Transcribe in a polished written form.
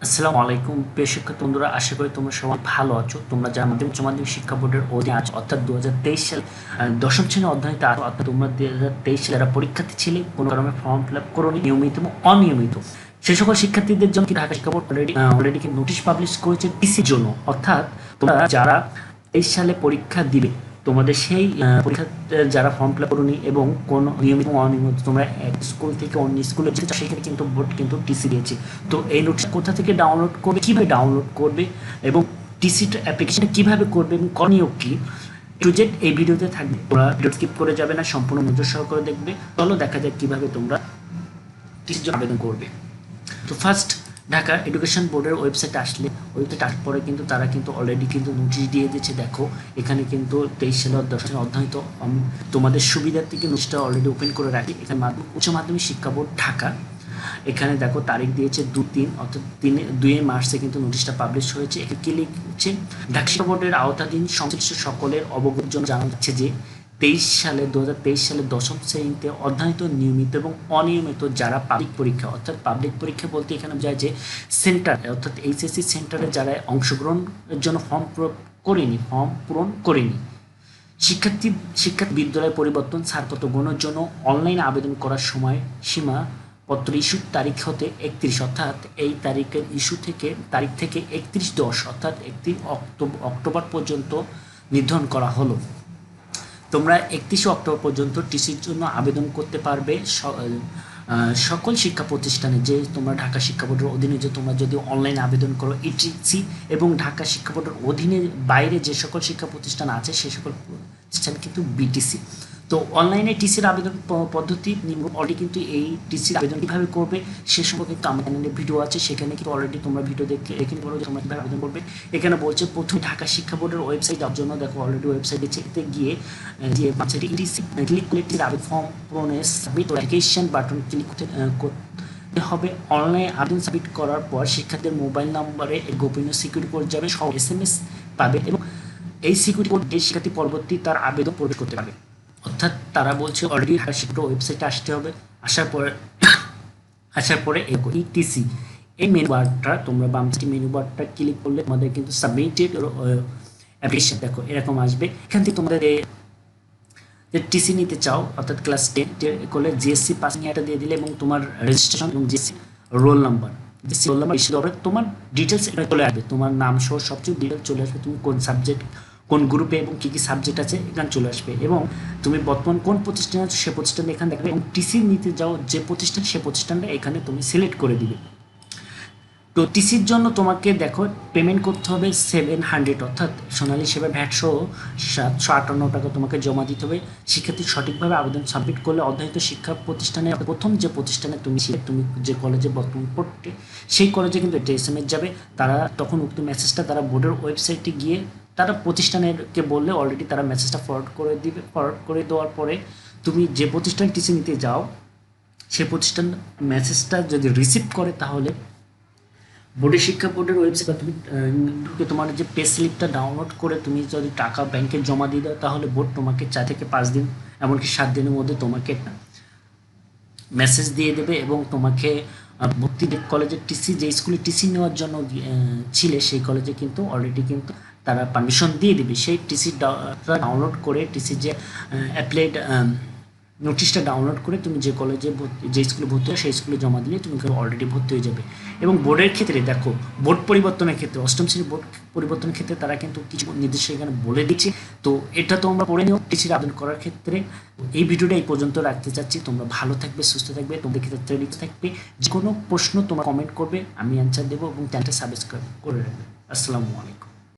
আসসালামু আলাইকুম প্রিয় শিক্ষার্থী বন্ধুরা, আশা করি তোমরা সবাই ভালো আছো। তোমরা যারা মাধ্যমিক উচ্চ মাধ্যমিক শিক্ষা বোর্ডের অধীনে আছো, অর্থাৎ 2023 সাল দশম শ্রেণী অধ্যয়নিত আছো, অর্থাৎ তোমরা 2023 সালে যারা পরীক্ষার্থী ছিলে, কোনো কারণে ফর্ম ফিল আপ করোনি, নিয়মিত এবং অনিয়মিত, সেই সকল শিক্ষার্থীদের জন্য কি ঢাকা শিক্ষা বোর্ড অলরেডি নোটিশ পাবলিশ করেছে টিসির জন্য। অর্থাৎ তোমরা যারা 23 সালে পরীক্ষা দিবে, তোমাদের সেই পরীক্ষা যারা ফর্ম ফিল আপ করোনি এবং কোন নিয়মিত অনিয়মিত তোমরা এক স্কুল থেকে অন্য স্কুলে যেতে, সেখানে কিন্তু বোর্ড কিন্তু টিসি দিয়েছে। তো এই নোটিশ কোথা থেকে ডাউনলোড করবে, কিভাবে ডাউনলোড করবে এবং টিসিটা অ্যাপ্লিকেশনটা কিভাবে করবে এবং করণীয় কি, টু জেড এই ভিডিওতে থাকবে। তোমরা ভিডিও স্কিপ করে যাবে না, সম্পূর্ণ নজর সহকারে দেখবে। চলো দেখা যাক কিভাবে তোমরা টিসির জন্য আবেদন করবে। তো ফার্স্ট ঢাকা এডুকেশন বোর্ডের ওয়েবসাইটে আসলে, ওয়েবসাইটে আসার পরে কিন্তু তারা কিন্তু অলরেডি কিন্তু নোটিশ দিয়ে দিয়েছে। দেখো এখানে কিন্তু 23 সালে দশম অধ্যয়নিত তোমাদের সুবিধার্থে কিন্তু নোটিশটা অলরেডি ওপেন করে রাখি। এখানে উচ্চ মাধ্যমিক শিক্ষা বোর্ড ঢাকা, এখানে দেখো তারিখ দিয়েছে 2-3, অর্থাৎ 2 মার্চে কিন্তু নোটিশটা পাবলিশ হয়েছে। এখানে কি লিখছে, ঢাকা শিক্ষা বোর্ডের আওতাধীন সংশ্লিষ্ট সকলের অবগতির জন্য জানা যাচ্ছে যে 2023 সালে দশম শ্রেণীতে অধ্যয়নিত নিয়মিত এবং অনিয়মিত যারা পাবলিক পরীক্ষা, অর্থাৎ পাবলিক পরীক্ষা বলতে এখানে বোঝায় যে সেন্টার, অর্থাৎ এইচএসসি সেন্টারে যারা অংশগ্রহণের জন্য ফর্ম পূরণ করেনি, শিক্ষার্থী বিদ্যালয় পরিবর্তন ছাড়পত্র গ্রহণের জন্য অনলাইনে আবেদন করার সময় সীমা পত্র ইস্যুর তারিখ হতে 31, অর্থাৎ এই তারিখের ইস্যু থেকে তারিখ থেকে 31/10 অর্থাৎ 31 অক্টোবর পর্যন্ত নির্ধারণ করা হলো। তোমরা 31 অক্টোবর পর্যন্ত টিসির জন্য আবেদন করতে পারবে সকল শিক্ষা প্রতিষ্ঠানে। যে তোমরা ঢাকা শিক্ষা বোর্ডের অধীনে যে তোমরা যদি অনলাইনে আবেদন করো ইটিসি, এবং ঢাকা শিক্ষা বোর্ডের অধীনে বাইরে যে সকল শিক্ষা প্রতিষ্ঠান আছে সে সকল প্রতিষ্ঠান কিন্তু বিটিসি। তো অনলাইনে টিসির আবেদন পদ্ধতি অলরেডি কিন্তু এই টিসির আবেদন কীভাবে করবে সে সম্পর্কে কিন্তু আমার চ্যানেলে ভিডিও আছে, সেখানে কিন্তু অলরেডি তোমরা ভিডিও দেখে এখানে বলো যে তোমরা কীভাবে আবেদন করবে। এখানে বলছে প্রথমে ঢাকা শিক্ষা বোর্ডের ওয়েবসাইট যাওয়ার জন্য, দেখো অলরেডি ওয়েবসাইটে চেকতে গিয়ে যে বাচ্চাটি ইটিসি ক্লিক করে আবেদন ফর্ম পূরণের সাবমিট অ্যাপ্লিকেশন বাটন ক্লিক করতে হবে। অনলাইনে আবেদন সাবমিট করার পর শিক্ষার্থীদের মোবাইল নম্বরে গোপনীয় সিকিউরিটি কোড যাবে, সব SMS পাবে, এবং এই সিকিউরিটি কোড দিয়ে শিক্ষার্থী পরবর্তী তার আবেদন প্রবেশ করতে পারবে। অর্থাৎ তারা বলছে অলরেডি ঢাকা শিক্ষা ওয়েবসাইটে আসতে হবে। আসার পরে ইটিসি এই মেনু বারটা, তোমরা বাম সাইডে মেনু বারটা ক্লিক করলে তোমাদের কিন্তু সাবমিটেড অ্যাপ্লিকেশন দেখো এরকম আসবে। এখান থেকে তোমাদের যে টিসি নিতে চাও, অর্থাৎ ক্লাস 10 করলে জিএসসি পাসিং এটা দিয়ে দিলে এবং তোমার রেজিস্ট্রেশন এবং জিএসসি রোল নাম্বার ইস্যু হবে, তোমার ডিটেলস এটা চলে আসবে, তোমার নাম সহ সবচেয়ে ডিটেলস চলে আসবে, তুমি কোন সাবজেক্ট কোন গ্রুপে এবং কী কী সাবজেক্ট আছে এখানে চলে আসবে, এবং তুমি বর্তমান কোন প্রতিষ্ঠানে আছো সে প্রতিষ্ঠানে এখানে দেখাবে, এবং টিসি নিতে যাও যে প্রতিষ্ঠান সে প্রতিষ্ঠানটা এখানে তুমি সিলেক্ট করে দিবে। তো টিসির জন্য তোমাকে দেখো পেমেন্ট করতে হবে 700, অর্থাৎ সোনালী সেবা ভ্যাট সহ 758 টাকা তোমাকে জমা দিতে হবে। শিক্ষার্থী সঠিকভাবে আবেদন সাবমিট করলে অধ্যয়িত শিক্ষা প্রতিষ্ঠানে প্রথম যে প্রতিষ্ঠানে তুমি যে কলেজে বর্তমান পড়তে সেই কলেজে কিন্তু একটা SMS যাবে। তারা তখন উক্ত মেসেজটা তারা বোর্ডের ওয়েবসাইটে গিয়ে তারা প্রতিষ্ঠানেরকে বললে অলরেডি তারা মেসেজটা ফরওয়ার্ড করে দিবে। ফরওয়ার্ড করে দেওয়ার পরে তুমি যে প্রতিষ্ঠানে টিসি নিতে যাও সে প্রতিষ্ঠান মেসেজটা যদি রিসিভ করে, তাহলে বোর্ডের শিক্ষা বোর্ডের ওয়েবসাইটে তুমি ঢুকে তোমার যে পে স্লিপটা ডাউনলোড করে তুমি যদি টাকা ব্যাংকে জমা দিয়ে দাও, তাহলে বোর্ড তোমাকে 4 থেকে 5 দিন এমনকি 7 দিনের মধ্যে তোমাকে মেসেজ দিয়ে দেবে, এবং তোমাকে ভর্তি কলেজের টিসি, যে স্কুলে টিসি নেওয়ার জন্য ছিলে সেই কলেজে কিন্তু অলরেডি কিন্তু তারা পারমিশন দিয়ে দেবে। সেই টিসি ডাউনলোড করে, টিসি যে অ্যাপ্লাইড নোটিশটা ডাউনলোড করে তুমি যে কলেজে যে স্কুলে ভর্তি হয় সেই স্কুলে জমা দিলে তুমি অলরেডি ভর্তি হয়ে যাবে। এবং বোর্ডের ক্ষেত্রে দেখো, বোর্ড পরিবর্তনের ক্ষেত্রে অষ্টম শ্রেণীর বোর্ড পরিবর্তনের ক্ষেত্রে তারা কিন্তু কিছু নির্দেশ এখানে বলে দিচ্ছে। তো এটা তোমরা পড়ে নিও টিসির আবেদন করার ক্ষেত্রে। এই ভিডিওটা এই পর্যন্ত রাখতে চাচ্ছি। তোমরা ভালো থাকবে, সুস্থ থাকবে, তোমাদের ক্ষেত্রে রেডি থাকবে। যে কোনো প্রশ্ন তোমরা কমেন্ট করবে, আমি অ্যান্সার দেবো, এবং চ্যানেলটা সাবস্ক্রাইব করে রাখবে। আসসালামু আলাইকুম।